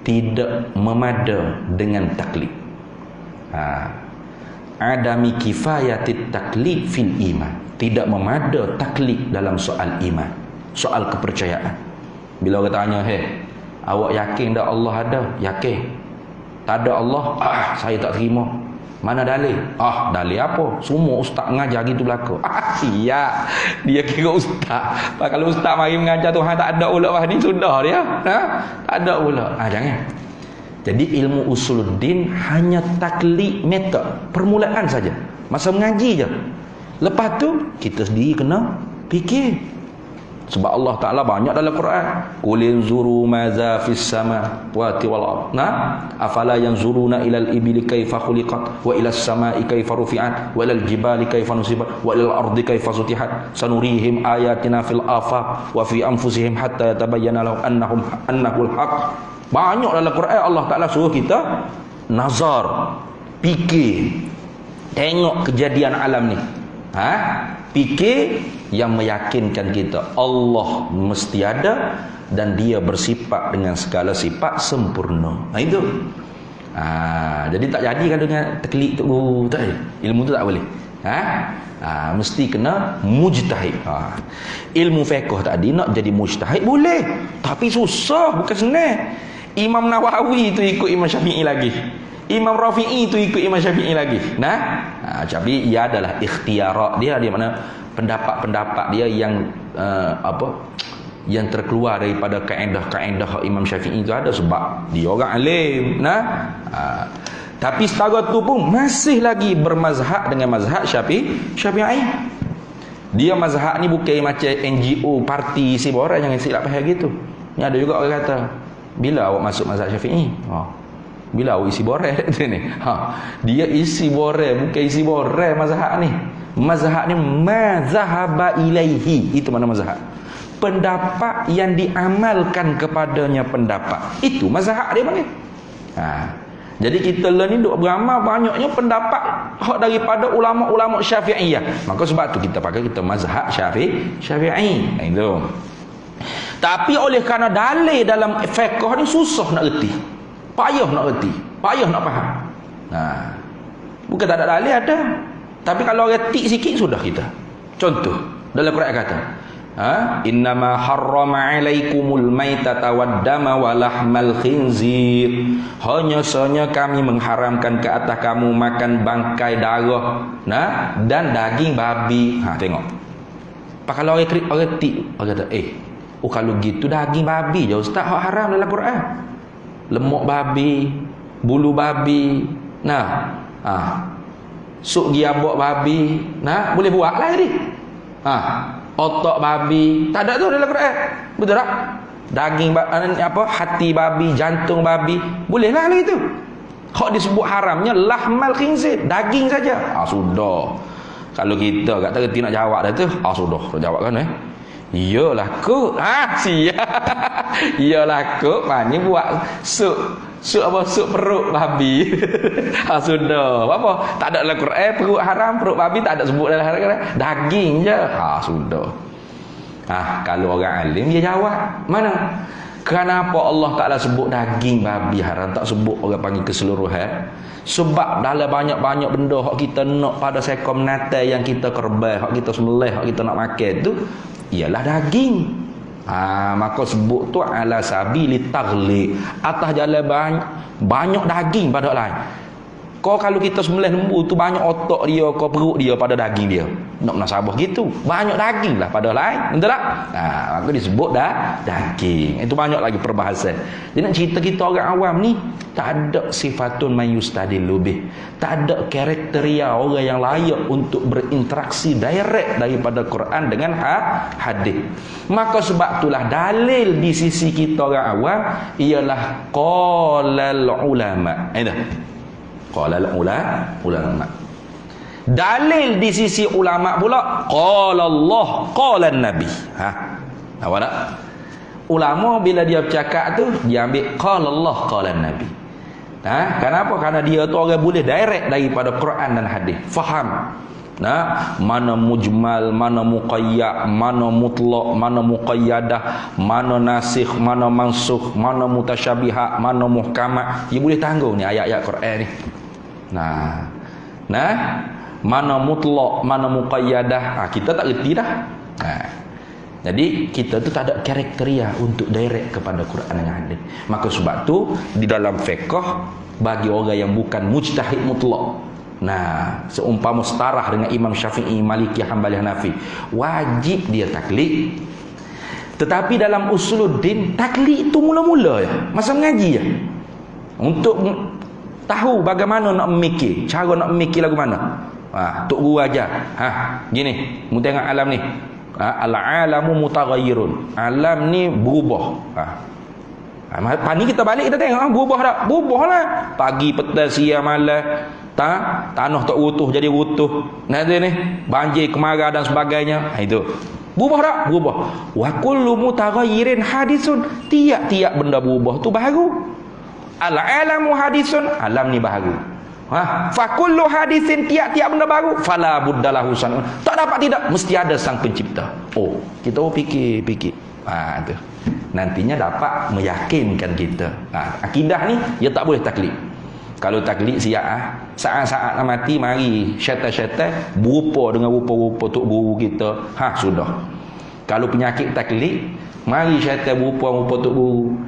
tidak memada dengan taklid. Adami kifayatit taklid fil iman. Tidak memada taklid dalam soal iman, soal kepercayaan. Bila orang tanya, awak yakin tak Allah ada? Yakin. Tak ada Allah, saya tak terima. Mana dalil? Dalil apa? Semua ustaz mengajar gitu belaka. Siap. Dia kira ustaz. Kalau ustaz mari mengajar Tuhan tak ada pula ni sudah dia. Tak ada pula. Jangan. Jadi ilmu usuluddin hanya taklid metod, permulaan saja. Masa mengaji je. Lepas tu kita sendiri kena fikir. Sebab Allah Ta'ala banyak dalam Quran. Qul inzuru maza fis samawati wal ard. Afala yanzuruna ilal ibili kaifa khuliqat wa ilas samai kaifa rufi'at wa ilal jibali kaifa nusibat wa ilal ardi kaifa sutihat sanurihim ayatina fil afaq wa fi anfusihim hatta yatabayyana lahum annahul haq. Banyak dalam Quran Allah Ta'ala suruh kita nazar, fikir, tengok kejadian alam ni. Fikir yang meyakinkan kita Allah mesti ada dan dia bersifat dengan segala sifat sempurna. Itu. Jadi tak jadi kalau dengan taklid tu tak boleh. Ilmu tu tak boleh. Mesti kena mujtahid. Ilmu fiqh tadi nak jadi mujtahid boleh, tapi susah, bukan senang. Imam Nawawi tu ikut Imam Syafi'i lagi. Imam Rafi'i itu ikut Imam Syafi'i lagi. Tapi ia adalah ikhtiarat dia, di mana pendapat-pendapat dia yang yang terkeluar daripada kaedah-kaedah Imam Syafi'i itu ada sebab dia orang alim. Tapi setara tu pun masih lagi bermazhab dengan mazhab Syafi'i. Dia mazhab ni bukan macam NGO parti isi borang, jangan silap faham gitu. Ni ada juga orang kata, bila awak masuk mazhab Syafi'i? Bila awak isi borang tu ni. Dia isi borang, bukan isi borang mazhab ni. Mazhab ni mazhaba ilaihi. Itu mana mazhab? Pendapat yang diamalkan kepadanya pendapat. Itu mazhab dia panggil. Jadi kita ni duk beramal banyaknya pendapat hak daripada ulama-ulama Syafi'iyah. Maka sebab tu kita pakai kita mazhab Syafi'i. Itu. Tapi oleh kerana dalil dalam fiqh ni susah nak reti. Payah nak reti, payah nak faham. Bukan tak ada dalil, ada. Tapi kalau reti sikit sudah kita. Contoh dalam Quran kata, innama harrama alaikumul maitata wad dama wa lahmal khinzir. Hanya sahaja kami mengharamkan ke atas kamu makan bangkai darah dan daging babi. Tengok. Kalau orang reti, orang kata, kalau gitu daging babi je ustaz hak haram dalam Quran. Lemak babi, bulu babi, suk giabok babi, boleh buat lah jadi. Otak babi, tak ada tu dalam Quran. Betul tak? Daging hati babi, jantung babi, boleh lah itu. Hak disebut haramnya lahmal khinzir, daging saja. Sudah. Kalau kita tak terti nak jawab dah tu, sudah, nak jawab kan iyalah kok. Siap. Iyalah kok maknanya buat sup perut babi. Sudah. Apa? Tak ada dalam Quran perut haram, perut babi tak ada sebut dalam Quran. Daging je. Sudah. Kalau orang alim dia jawab, mana? Kenapa Allah Ta'ala sebut daging babi haram, tak sebut orang panggil keseluruhan? Sebab dalam banyak-banyak benda hak kita nak pada sekom natal yang kita kerbau, hak kita sembelih, hak kita nak makan tu, ialah daging. Maka sebut tu ala sabili taghli, atas jalan banyak daging pada lain. Kau kalau kita sembelih lembu tu banyak otak dia, kau perut dia pada daging dia. Nak menasabah gitu. Banyak daging lah pada lain. Betul tak? Maka disebut daging. Itu banyak lagi perbahasan. Dia nak cerita kita orang awam ni, tak ada sifatun mayustadil lebih. Tak ada kriteria orang yang layak untuk berinteraksi direct daripada Quran dengan hadis. Maka sebab itulah dalil di sisi kita orang awam ialah qalal ulama. Qala ulama. Dalil di sisi ulama pula qala Allah qala Nabi. Nampak tak? Ulama bila dia bercakap tu dia ambil qala Allah qala Nabi. Kenapa? Karena dia tu orang boleh direct daripada Quran dan hadis. Faham. Mana mujmal, mana muqayyad, mana mutlaq, mana muqayyadah, mana nasikh, mana mansukh, mana mutasyabihat, mana muhkamat. Dia boleh tanggung ni ayat-ayat Quran ni. Mana mutlaq, mana muqayyadah, kita tak reti dah. Jadi kita tu tak ada kriteria untuk direct kepada Quran dan hadis. Maka sebab tu di dalam fiqh bagi orang yang bukan mujtahid mutlaq, seumpama setarah dengan Imam Syafi'i, Maliki, Hanbali, Hanafi, wajib dia taklid. Tetapi dalam usuluddin, taklid itu mula-mula ya, masa mengaji ya, untuk tahu bagaimana nak memikir, cara nak memikir lagu mana. Tok guru ajar. Gini, mu tengok alam ni. Al-alamu mutaghayyirun. Alam ni berubah. Pani kita balik kita tengok berubah tak? Berubah lah. Pagi, petang, siang, malam. Tanah tak utuh jadi utuh. Nanti ni banjir, kemarau dan sebagainya. Itu. Berubah tak? Berubah. Wa kullu mutaghayyirin hadisun. Tiap-tiap benda berubah tu baru. Al-alamu hadisun, alam ni baru. Fa kullu hadisin, tiap-tiap benda baru, fala buddalahu sanun. Tak dapat tidak, mesti ada sang pencipta. Kita fikir. Tu. Nantinya dapat meyakinkan kita. Akidah ni dia tak boleh taklid. Kalau taklid saat-saat nak mati mari syaitan-syaitan berupa dengan rupa-rupa tok guru kita. Sudah. Kalau penyakit taklid, mari syaitan berupa-rupa tok guru.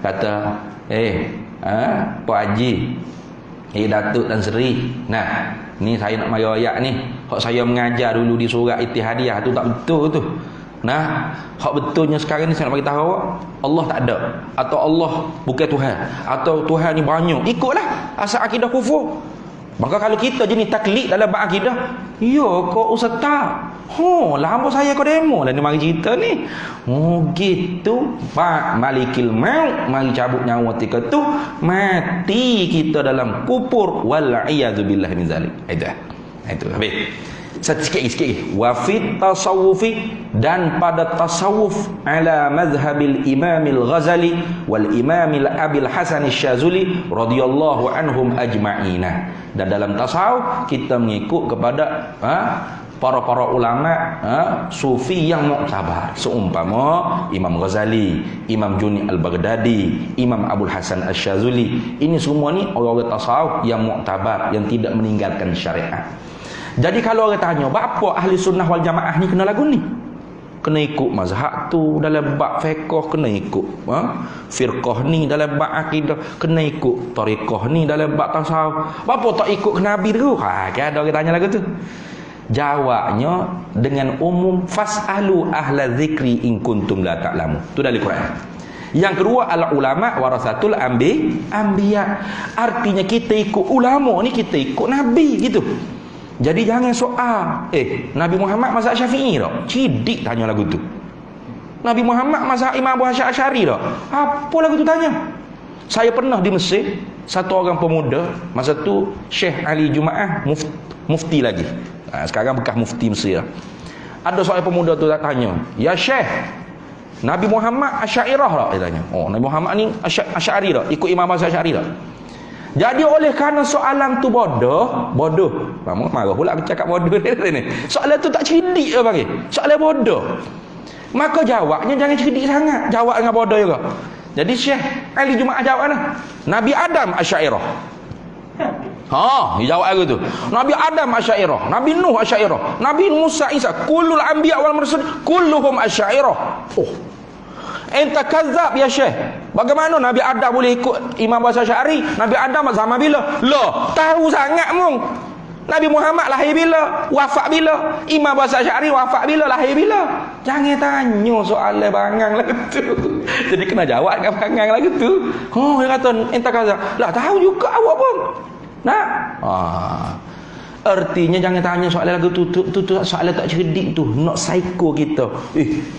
Kata Pak Haji, Datuk dan Seri, ni saya nak mari ayat ni, hak saya mengajar dulu di surat Ittihadiyah tu tak betul tu. Hak betulnya sekarang ni saya nak bagi tahu awak, Allah tak ada, atau Allah bukan Tuhan, atau Tuhan ni banyak. Ikutlah asal akidah kufur. Maka kalau kita jenis taklid dalam bab akidah, kau ustaz tak? Lama saya kau demo lah ni mari cerita ni. Gitu. Pak Malikil Maut, mari cabut nyawa ketika tu, mati kita dalam kupur wal iyadu billah min zalik. Itu. Habis. Sikit lagi. Wa fit tasawufi, dan pada tasawuf ala mazhabil Imamil Ghazali wal Imamil Abil Hasan Syazuli radhiyallahu anhum ajma'ina. Dan dalam tasawuf kita mengikut kepada para ulama sufi yang muktabar, seumpama Imam Ghazali, Imam Junni Al-Baghdadi, Imam Abul Hasan Asy-Syazuli. Ini semua ni orang-orang tasawuf yang muktabar, yang tidak meninggalkan syariat. Jadi kalau orang tanya, apa ahli sunnah wal jamaah ni kena lagu ni? Kena ikut mazhab tu dalam bab fiqh, kena ikut firqah ni dalam bab akidah, kena ikut tariqah ni dalam bab tasawuf. Apa tak ikut ke Nabi tu? Kan ada orang tanya lagu tu. Jawabnya dengan umum, fasalu ahla zikri in kuntum la ta'lamu. Tu dari Quran. Yang kedua, al ulama warasatul anbiya. Artinya kita ikut ulama ni, kita ikut Nabi gitu. Jadi jangan soal Nabi Muhammad mazhab Syafi'i tak? Cidik tanya lagu tu. Nabi Muhammad mazhab Imam Abu Hasyim Asy'ari tak? Apa lagu tu tanya? Saya pernah di Mesir, satu orang pemuda, masa tu Syekh Ali Jumaah mufti lagi. Sekarang bekas mufti Mesir. Ada seorang pemuda tu tanya, "Ya Syekh, Nabi Muhammad Asy'ariyah tak?" Dia tanya. Nabi Muhammad ni Asy'ari tak? Ikut Imam Abu Hasyim Asy'ari tak? Jadi oleh kerana soalan tu bodoh. Marah pula aku cakap bodoh ni. Soalan tu tak cerdik dia panggil. Soalan bodoh. Maka jawabnya jangan cerdik sangat. Jawab dengan bodoh juga. Jadi Syekh Ali Jumaah jawab lah. Nabi Adam Asy'ariyah. Dia jawab aku tu. Nabi Adam Asy'ariyah, Nabi Nuh Asy'ariyah, Nabi Musa Isa, kullul anbiya wal mursalin kulluhum Asy'ariyah. Enta kazzab ya Syekh. Bagaimana Nabi Adam boleh ikut Imam Abu Asy'ari? Nabi Adam zaman bila? Lah, tahu sangat mung. Nabi Muhammad lahir bila? Wafat bila? Imam Abu Asy'ari wafat bila? Lahir bila? Jangan tanya soalan bangang lagu tu. Jadi kena jawab dengan bangang lagu tu. Dia kata enta kazzab. Lah tahu juga awak pun. Nah. Artinya jangan tanya soalan lagu tu soalan tak cerdik tu, nak psycho kita.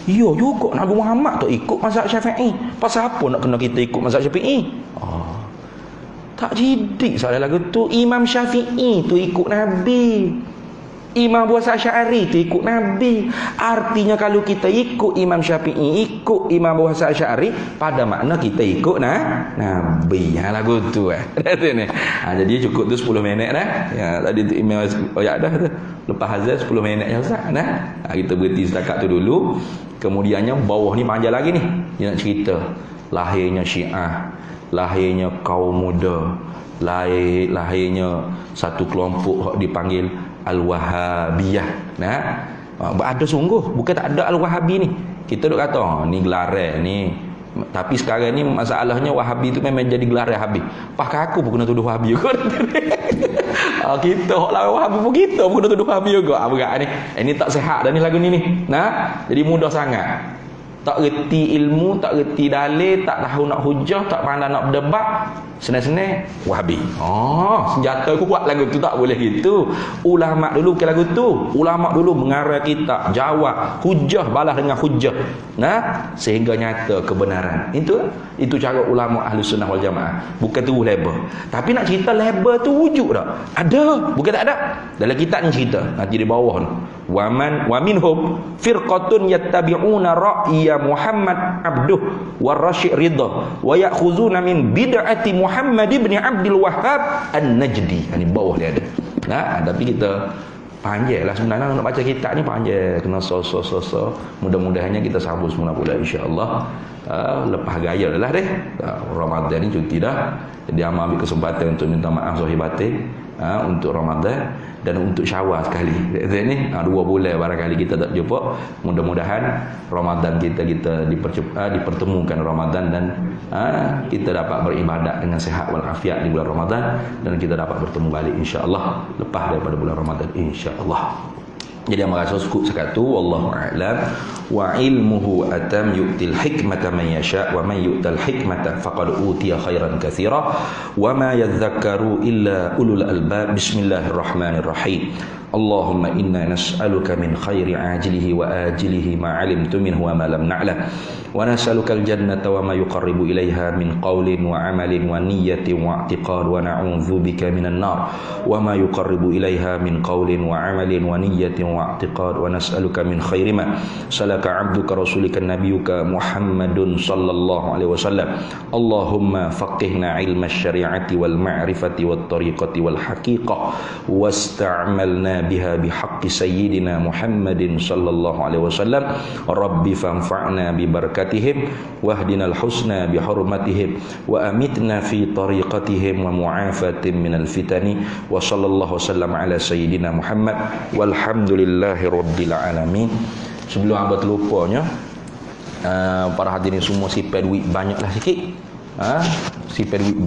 Iya juga Nabi Muhammad tu ikut mazhab Syafi'i. Pasal apa nak kena kita ikut mazhab Syafi'i? Tak cerdik soalan lagu tu. Imam Syafi'i tu ikut Nabi. Imam Abu Asy'ari tu ikut Nabi. Artinya kalau kita ikut Imam Syafi'i, ikut Imam Abu Asy'ari, pada makna kita ikut Nabi. Lagu tu jadi cukup tu 10 minit dah. Ya tadi tu email dah tu. Lepas azan 10 minit je Ustaz kita berhenti setakat tu dulu. Kemudiannya bawah ni panjang lagi ni. Dia nak cerita lahirnya Syiah, lahirnya kaum muda, lahirnya satu kelompok dipanggil Al-Wahhabiyah. Ada sungguh, bukan tak ada Al-Wahhabi ni. Kita duk kata ni gelaran ni. Tapi sekarang ni masalahnya Wahhabi tu memang jadi gelaran habis. Pakai aku pun kena tuduh Wahhabi juga. Kita orang Wahhabi pun kita pun kena tuduh Wahhabi juga. Berat ni. Ini tak sihat dah ni lagu ni. Jadi mudah sangat. Tak reti ilmu, tak reti dalil, tak tahu nak hujah, tak pandai nak berdebat, senang-senang Wahhabi. Senjata kuat lagu tu, tak boleh gitu. Ulama dulu bukan lagu tu. Ulama dulu mengarah kitab, jawab, hujah balas dengan hujah. Sehingga nyata kebenaran. Itu cara ulama ahli sunnah wal jamaah. Bukan tu label. Tapi nak cerita label tu wujud tak? Ada, bukan tak ada. Dalam kitab ni cerita, nanti di bawah ni. Wa minhum firqatun yattabi'una ra'ya Muhammad abduh wa Rasyid Ridha wa ya'khuzuna min bid'ati Muhammad ibn Abdul Wahhab An-Najdi. Ini bawah dia ada. Tapi kita panjang lah sebenarnya nak baca kitab ni panjang, kena so. Mudah-mudahannya kita sambung semula pula insya-Allah. Lepas gaya dah deh. Ramadan ni cuti dah. Jadi amal ambil kesempatan untuk minta maaf zahir batin untuk Ramadan dan untuk Syawal sekali. Ni 2 bulan barangkali kita tak jumpa. Mudah-mudahan Ramadan kita dipertemukan Ramadan dan kita dapat beribadat dengan sihat wal afiat di bulan Ramadan dan kita dapat bertemu balik insya-Allah lepas daripada bulan Ramadan insya-Allah. Jadi yang merasa cukup sekatu wallahu a'lam wa ilmuhu atam yu'til hikmata man yasha wa man yu'tal hikmata faqad utiya khairan katsira wa ma yadhakkaru illa ulul albab. Bismillahirrahmanirrahim. Allahumma inna nas'aluka min khairi ajilihi wa ajilihi ma 'alimtu minhu wa ma lam na'lam wa nas'aluka al-jannata wa ma yuqarribu ilaiha min qawlin wa 'amalin wa niyyatin wa i'tiqad wa na'udzu bika minan nar wa ma yuqarribu ilaiha min qawlin wa 'amalin wa niyyatin wa i'tiqad wa nas'aluka min khairi ma salaka 'abduka rasulika nabiyyuka Muhammadun sallallahu alaihi wasallam. Allahumma faqihna 'ilma asy-syari'ati wal ma'rifati wat tariqati wal haqiqah wasta'malna biha bihaqqi sayyidina Muhammadin sallallahu alaihi wasallam. Rabbi fanfa'na bi barakatihim wahdinal husna bi hurmatihim wa amitna fi tariqatihim wa mu'afatin minal fitani wa sallallahu wasallam ala sayyidina Muhammad walhamdulillahi rabbil alamin. Sebelum abad terlupanya para hadirin semua sipir duit banyaklah sikit. Sipir duit